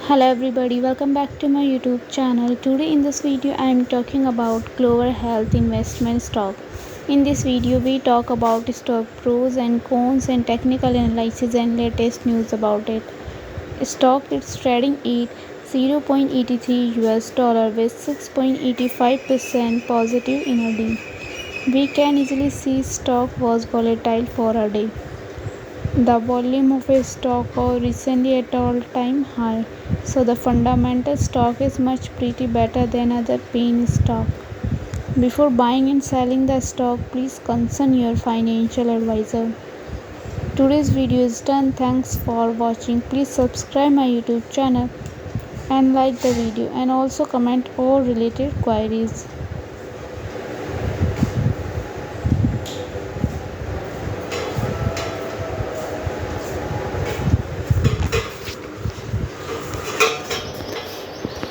Hello everybody, welcome back to my YouTube channel. Today in this video I am talking about Clover Health Investment Stock. In this video we talk about stock pros and cons and technical analysis and latest news about it. Stock is trading at 0.83 US dollar with 6.85% positive in a day. We can easily see stock was volatile for a day. The volume of a stock was recently at all-time high, so the fundamental stock is much pretty better than other penny stock. Before buying and selling the stock, please consult your financial advisor. Today's video is done. Thanks for watching. Please subscribe my YouTube channel and like the video and also comment all related queries.